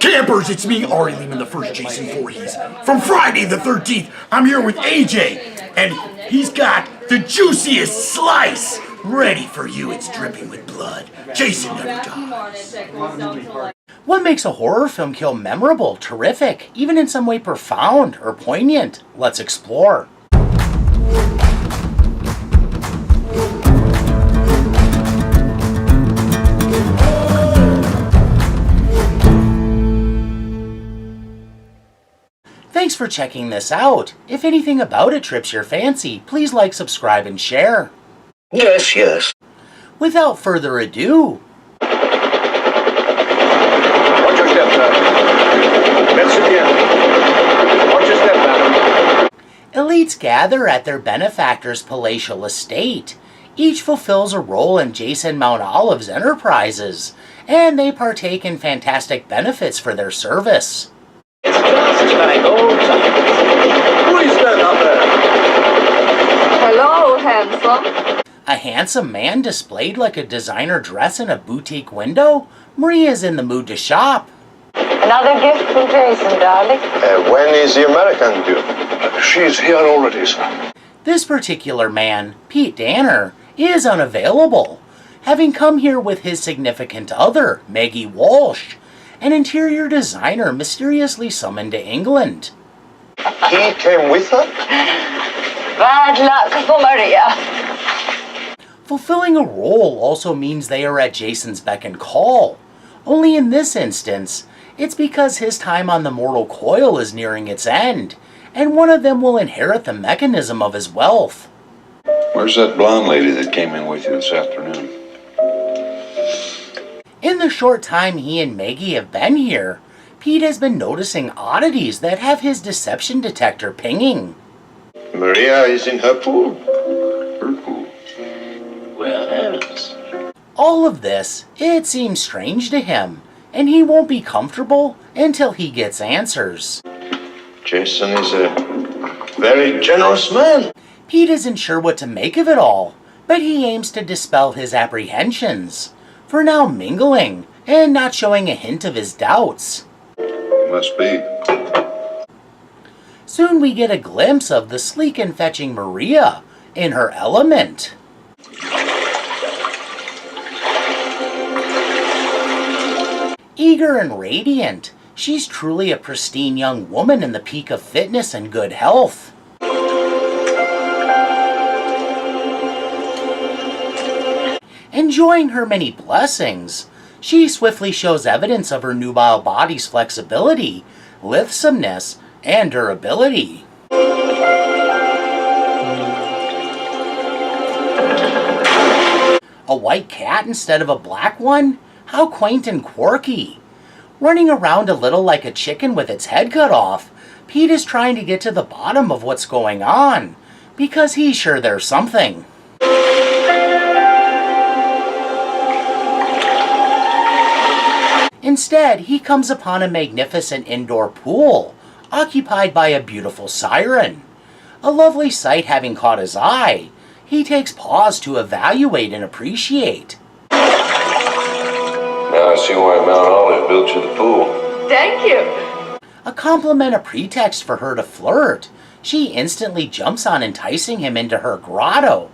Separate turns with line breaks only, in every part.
Campers, it's me, Ari Lehman, the first Jason Voorhees. From Friday the 13th, I'm here with AJ, and he's got the juiciest slice ready for you. It's dripping with blood. Jason never dies.
What makes a horror film kill memorable, terrific, even in some way profound or poignant? Let's explore. Thanks for checking this out. If anything about it trips your fancy, please like, subscribe, and share.
Yes, yes.
Without further ado,
Watch your step, sir. Merci bien. Watch your step, madam.
elites gather at their benefactor's palatial estate. Each fulfills a role in Jason Mount Olive's enterprises, and they partake in fantastic benefits for their service.
It's just like old times. Who is that up there?
Hello, handsome.
A handsome man displayed like a designer dress in a boutique window? Maria's in the mood to shop.
Another gift for Jason, darling.
When is the American due? She's here already, sir.
This particular man, Pete Danner, is unavailable, having come here with his significant other, Maggie Walsh, an interior designer mysteriously summoned to England.
He came with her?
Bad luck for Maria.
Fulfilling a role also means they are at Jason's beck and call. Only in this instance, it's because his time on the mortal coil is nearing its end, and one of them will inherit the mechanism of his wealth.
Where's that blonde lady that came in with you this afternoon?
In the short time he and Maggie have been here, Pete has been noticing oddities that have his deception detector pinging.
Maria is in her pool.
Her pool.
Well, heavens.
All of this, it seems strange to him, and he won't be comfortable until he gets answers.
Jason is a very generous man.
Pete isn't sure what to make of it all, but he aims to dispel his apprehensions, for now mingling and not showing a hint of his doubts.
Must be.
Soon we get a glimpse of the sleek and fetching Maria in her element. Eager and radiant, she's truly a pristine young woman in the peak of fitness and good health. Enjoying her many blessings, she swiftly shows evidence of her nubile body's flexibility, lithesomeness, and durability. A white cat instead of a black one? How quaint and quirky. Running around a little like a chicken with its head cut off, Pete is trying to get to the bottom of what's going on, because he's sure there's something. Instead, he comes upon a magnificent indoor pool, occupied by a beautiful siren. A lovely sight having caught his eye, he takes pause to evaluate and appreciate.
Now I see why Mount Olive built you the pool.
Thank you.
A compliment a pretext for her to flirt, she instantly jumps on enticing him into her grotto,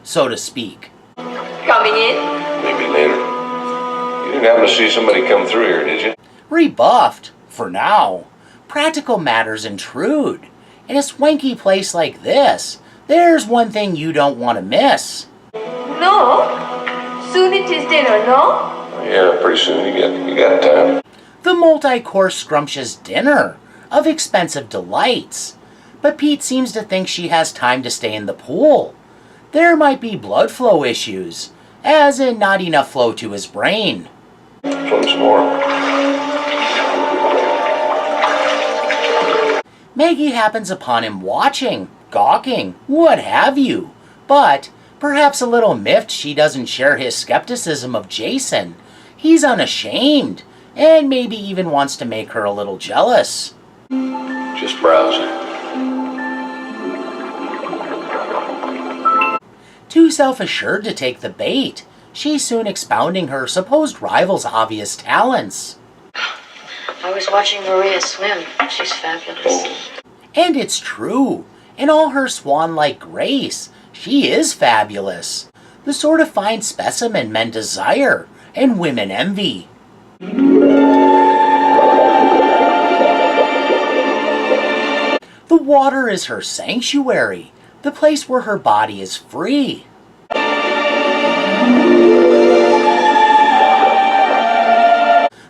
so to speak.
Coming in?
Maybe later. You didn't happen to see somebody come through here, did you?
Rebuffed, for now. Practical matters intrude. In a swanky place like this, there's one thing you don't want to miss.
No. Soon it is dinner, no?
Yeah, pretty soon you got time.
The multi-course scrumptious dinner of expensive delights. But Pete seems to think she has time to stay in the pool. There might be blood flow issues, as in not enough flow to his brain.
Float some more.
Maggie happens upon him watching, gawking, what have you. But, perhaps a little miffed she doesn't share his skepticism of Jason, he's unashamed, and maybe even wants to make her a little jealous.
Just browsing.
Too self-assured to take the bait, she's soon expounding her supposed rival's obvious talents.
I was watching Maria swim. She's fabulous.
And it's true. In all her swan-like grace, she is fabulous. The sort of fine specimen men desire and women envy. The water is her sanctuary, the place where her body is free.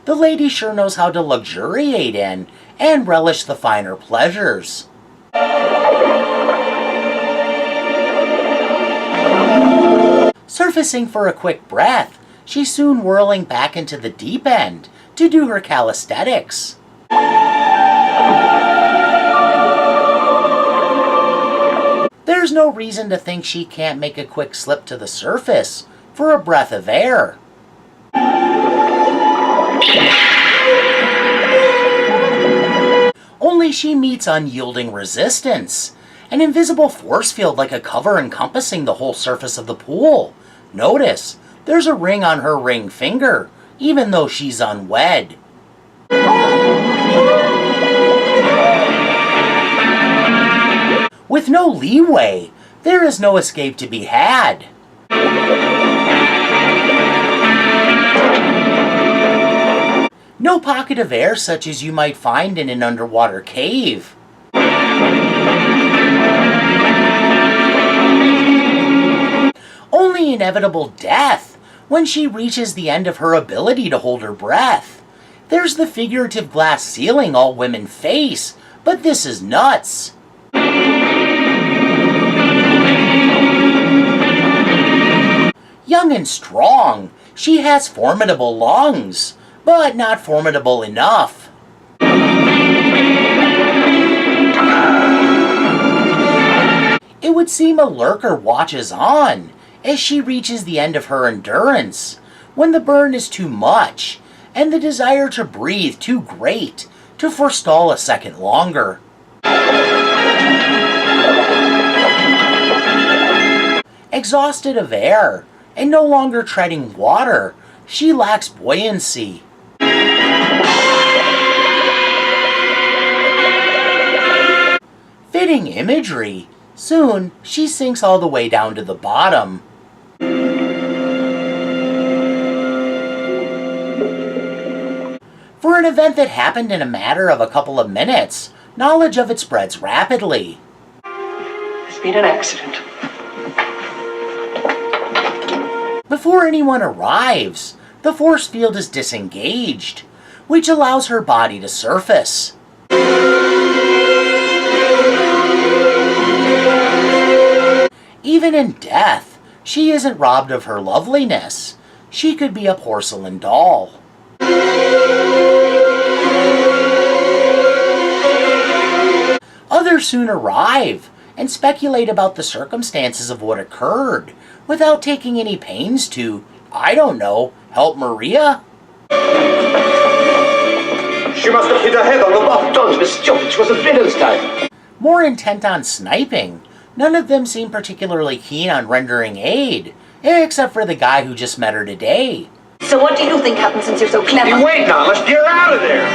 The lady sure knows how to luxuriate in and relish the finer pleasures. Surfacing for a quick breath, she's soon whirling back into the deep end to do her calisthenics. There's no reason to think she can't make a quick slip to the surface for a breath of air. Only she meets unyielding resistance, an invisible force field like a cover encompassing the whole surface of the pool. Notice, there's a ring on her ring finger, even though she's unwed. With no leeway, there is no escape to be had. No pocket of air such as you might find in an underwater cave. Only inevitable death when she reaches the end of her ability to hold her breath. There's the figurative glass ceiling all women face, but this is nuts. Young and strong, she has formidable lungs, but not formidable enough. It would seem a lurker watches on as she reaches the end of her endurance, when the burn is too much and the desire to breathe too great to forestall a second longer. Exhausted of air and no longer treading water, she lacks buoyancy. Fitting imagery. Soon, she sinks all the way down to the bottom. For an event that happened in a matter of a couple of minutes, knowledge of it spreads rapidly.
There's been an accident.
Before anyone arrives, the force field is disengaged, which allows her body to surface. Even in death, she isn't robbed of her loveliness. She could be a porcelain doll. Others soon arrive and speculate about the circumstances of what occurred, without taking any pains to, I don't know, help Maria?
She must have hit her head on the bottom. Don't be stupid, it was a fiddle's time.
More intent on sniping, none of them seem particularly keen on rendering aid, except for the guy who just met her today.
So what do you think happened since you're so clever?
Hey, wait now, let's get her out of there!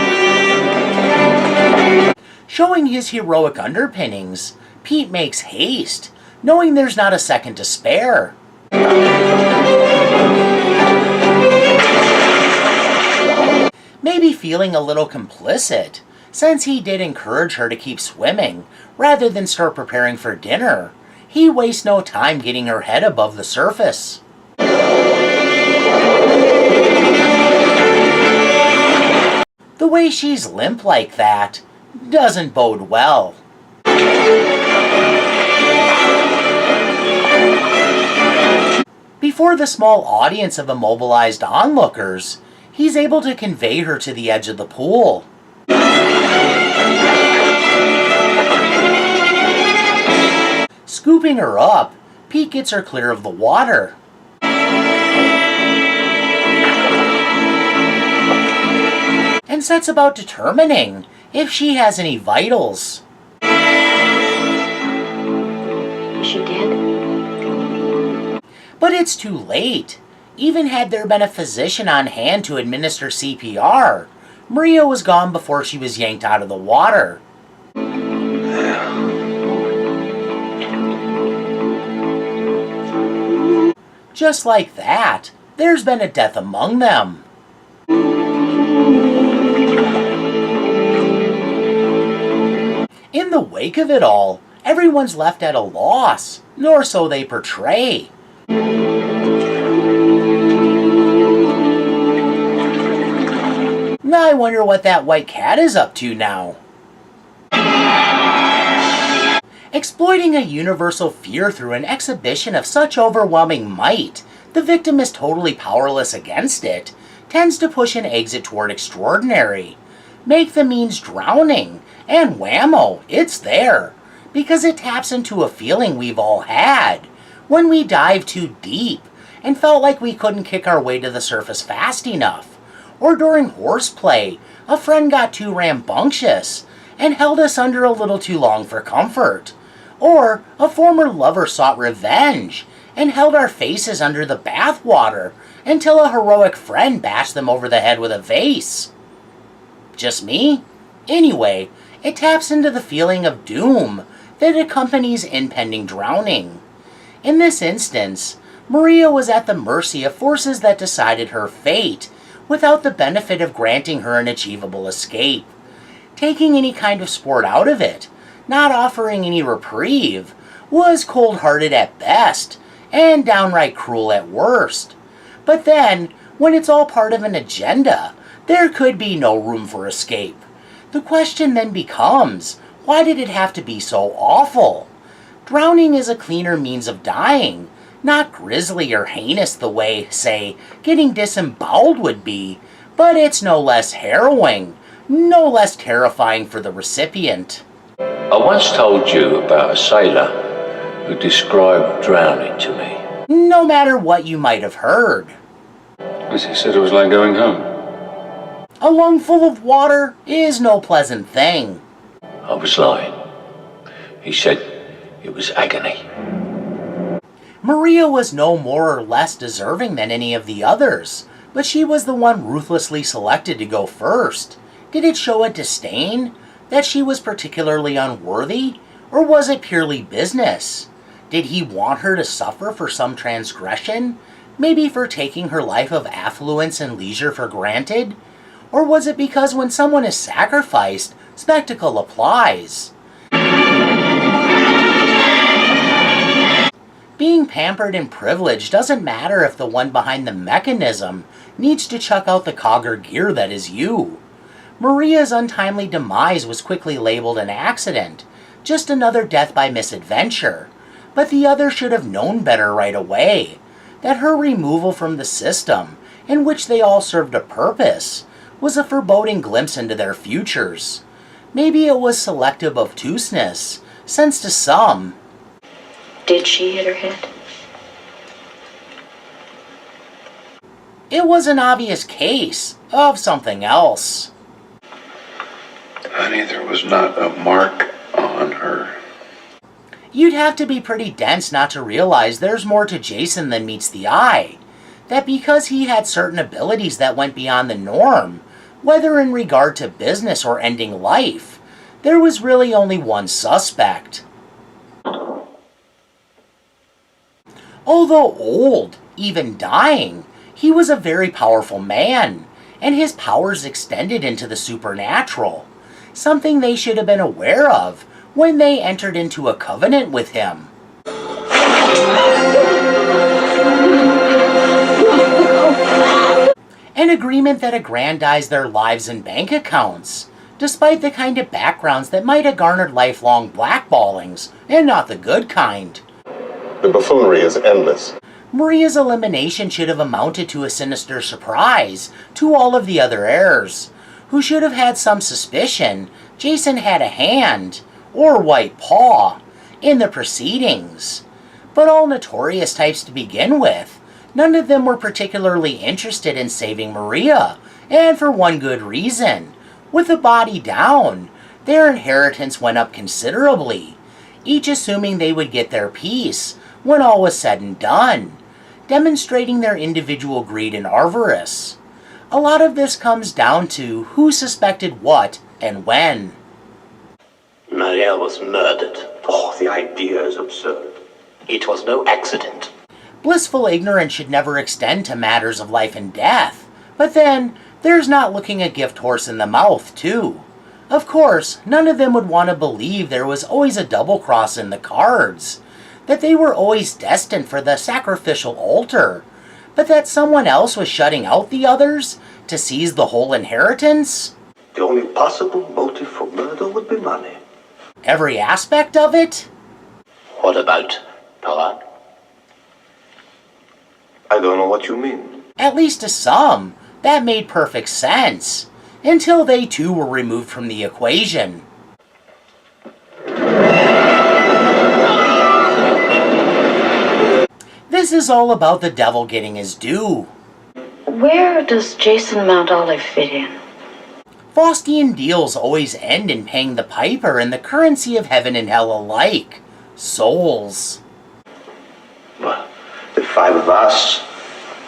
Showing his heroic underpinnings, Pete makes haste, knowing there's not a second to spare. Maybe feeling a little complicit, since he did encourage her to keep swimming, rather than start preparing for dinner. He wastes no time getting her head above the surface. The way she's limp like that doesn't bode well. Before the small audience of immobilized onlookers, he's able to convey her to the edge of the pool. Scooping her up, Pete gets her clear of the water. And sets about determining if she has any vitals.
Is she dead?
But it's too late. Even had there been a physician on hand to administer CPR, Maria was gone before she was yanked out of the water. Just like that, there's been a death among them. In the wake of it all, everyone's left at a loss, nor so they portray. I wonder what that white cat is up to now. Exploiting a universal fear through an exhibition of such overwhelming might, the victim is totally powerless against it, tends to push an exit toward extraordinary. Make the means drowning, and whammo, it's there. Because it taps into a feeling we've all had, when we dived too deep, and felt like we couldn't kick our way to the surface fast enough. Or during horseplay, a friend got too rambunctious, and held us under a little too long for comfort. Or a former lover sought revenge, and held our faces under the bathwater, until a heroic friend bashed them over the head with a vase. Just me? Anyway, it taps into the feeling of doom that accompanies impending drowning. In this instance, Maria was at the mercy of forces that decided her fate, without the benefit of granting her an achievable escape. Taking any kind of sport out of it, not offering any reprieve, was cold-hearted at best, and downright cruel at worst. But then, when it's all part of an agenda, there could be no room for escape. The question then becomes, why did it have to be so awful? Drowning is a cleaner means of dying, not grisly or heinous the way, say, getting disemboweled would be, but it's no less harrowing, no less terrifying for the recipient.
I once told you about a sailor who described drowning to me.
No matter what you might have heard.
As he said, it was like going home.
A lung full of water is no pleasant thing.
I was lying. He said it was agony.
Maria was no more or less deserving than any of the others, but she was the one ruthlessly selected to go first. Did it show a disdain? That she was particularly unworthy? Or was it purely business? Did he want her to suffer for some transgression? Maybe for taking her life of affluence and leisure for granted? Or was it because when someone is sacrificed, spectacle applies? Being pampered and privileged doesn't matter if the one behind the mechanism needs to chuck out the cog or gear that is you. Maria's untimely demise was quickly labeled an accident, just another death by misadventure, but the other should have known better right away, that her removal from the system, in which they all served a purpose, was a foreboding glimpse into their futures. Maybe it was selective obtuseness, since to some...
Did she hit her head?
It was an obvious case of something else.
Honey, there was not a mark on her.
You'd have to be pretty dense not to realize there's more to Jason than meets the eye. That because he had certain abilities that went beyond the norm, whether in regard to business or ending life, there was really only one suspect. Although old, even dying, he was a very powerful man, and his powers extended into the supernatural, something they should have been aware of when they entered into a covenant with him. An agreement that aggrandized their lives and bank accounts, despite the kind of backgrounds that might have garnered lifelong blackballings, and not the good kind.
The buffoonery is endless.
Maria's elimination should have amounted to a sinister surprise to all of the other heirs, who should have had some suspicion Jason had a hand, or white paw, in the proceedings. But all notorious types to begin with, none of them were particularly interested in saving Maria, and for one good reason. With the body down, their inheritance went up considerably, each assuming they would get their piece when all was said and done, demonstrating their individual greed and avarice. A lot of this comes down to who suspected what and when.
Maria was murdered. Oh, the idea is absurd. It was no accident.
Blissful ignorance should never extend to matters of life and death. But then, there's not looking a gift horse in the mouth, too. Of course, none of them would want to believe there was always a double cross in the cards, that they were always destined for the sacrificial altar, but that someone else was shutting out the others to seize the whole inheritance?
The only possible motive for murder would be money.
Every aspect of it?
What about power? I don't know what you mean.
At least to some, that made perfect sense, until they too were removed from the equation. This is all about the devil getting his due.
Where does Jason Mount Olive fit in?
Faustian deals always end in paying the piper in the currency of heaven and hell alike. Souls.
Well, the five of us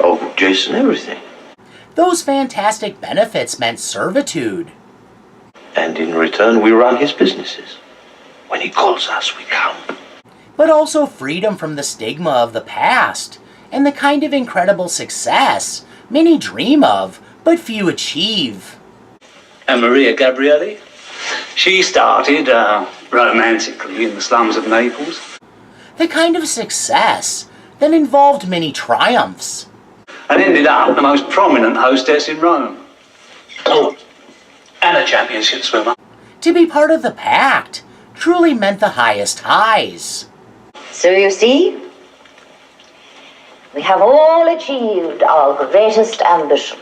owe Jason everything.
Those fantastic benefits meant servitude.
And in return, we run his businesses. When he calls us, we come.
But also freedom from the stigma of the past, and the kind of incredible success many dream of, but few achieve.
And Maria Gabrieli? She started romantically in the slums of Naples.
The kind of success that involved many triumphs.
And ended up the most prominent hostess in Rome. Oh, and a championship swimmer.
To be part of the pact truly meant the highest highs.
So you see, we have all achieved our greatest ambition.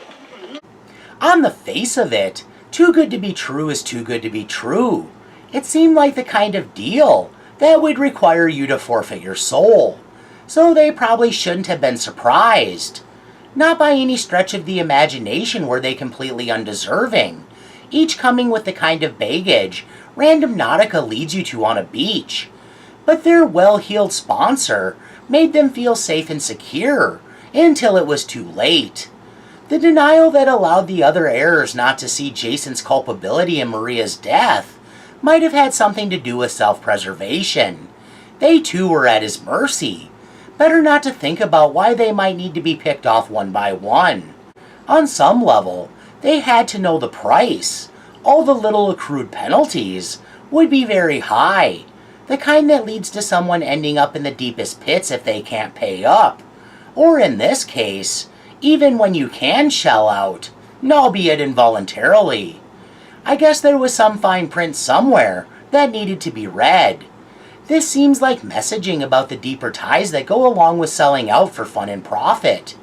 On the face of it, too good to be true is too good to be true. It seemed like the kind of deal that would require you to forfeit your soul. So they probably shouldn't have been surprised. Not by any stretch of the imagination were they completely undeserving, each coming with the kind of baggage random Nautica leads you to on a beach. But their well-heeled sponsor made them feel safe and secure, until it was too late. The denial that allowed the other heirs not to see Jason's culpability in Maria's death might have had something to do with self-preservation. They too were at his mercy. Better not to think about why they might need to be picked off one by one. On some level, they had to know the price. All the little accrued penalties would be very high, the kind that leads to someone ending up in the deepest pits if they can't pay up. Or in this case, even when you can shell out, albeit involuntarily. I guess there was some fine print somewhere that needed to be read. This seems like messaging about the deeper ties that go along with selling out for fun and profit.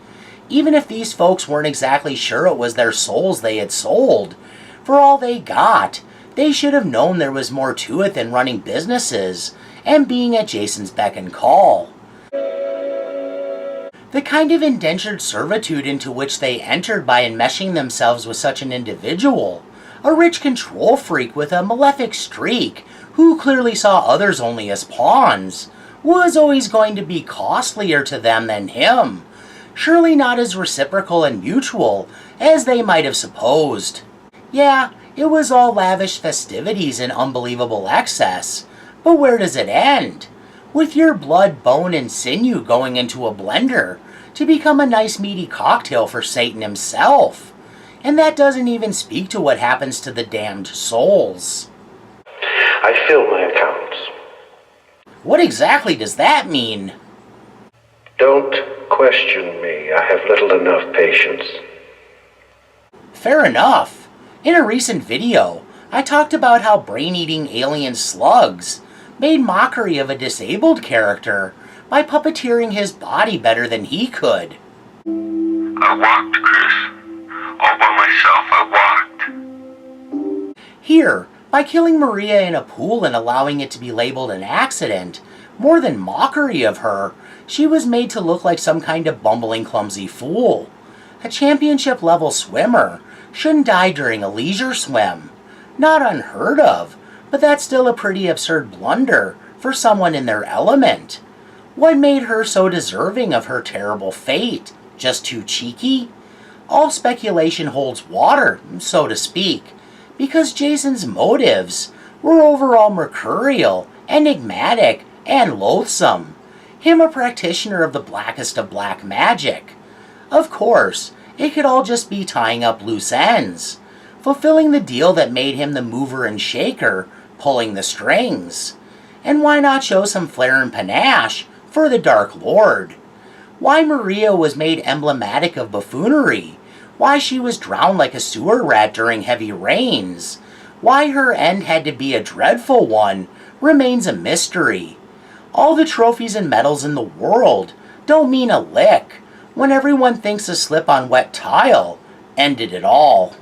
Even if these folks weren't exactly sure it was their souls they had sold, for all they got, they should have known there was more to it than running businesses and being at Jason's beck and call. The kind of indentured servitude into which they entered by enmeshing themselves with such an individual, a rich control freak with a malefic streak who clearly saw others only as pawns, was always going to be costlier to them than him, surely not as reciprocal and mutual as they might have supposed. Yeah, it was all lavish festivities and unbelievable excess, but where does it end? With your blood, bone, and sinew going into a blender to become a nice meaty cocktail for Satan himself. And that doesn't even speak to what happens to the damned souls.
I fill my accounts.
What exactly does that mean?
Don't question me. I have little enough patience.
Fair enough. In a recent video, I talked about how brain-eating alien slugs made mockery of a disabled character by puppeteering his body better than he could.
I walked, Chris. All by myself, I walked.
Here, by killing Maria in a pool and allowing it to be labeled an accident, more than mockery of her, she was made to look like some kind of bumbling, clumsy fool. A championship-level swimmer shouldn't die during a leisure swim. Not unheard of, but that's still a pretty absurd blunder for someone in their element. What made her so deserving of her terrible fate? Just too cheeky? all speculation holds water, so to speak, because Jason's motives were overall mercurial, enigmatic, and loathsome. Him a practitioner of the blackest of black magic. Of course, it could all just be tying up loose ends, fulfilling the deal that made him the mover and shaker, pulling the strings. And why not show some flair and panache for the Dark Lord? Why Maria was made emblematic of buffoonery, why she was drowned like a sewer rat during heavy rains, why her end had to be a dreadful one, remains a mystery. All the trophies and medals in the world don't mean a lick when everyone thinks a slip on wet tile ended it all.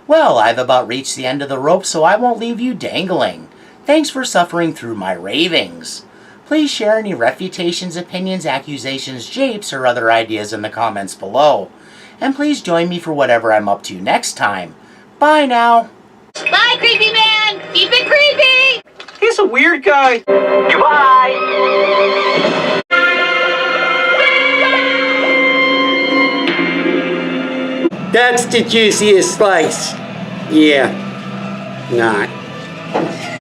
Well, I've about reached the end of the rope, so I won't leave you dangling. Thanks for suffering through my ravings. Please share any refutations, opinions, accusations, japes, or other ideas in the comments below. And please join me for whatever I'm up to next time. Bye now.
Bye, creepy man! Keep it creepy!
He's a weird guy.
Goodbye.
That's the juiciest slice. Yeah, not.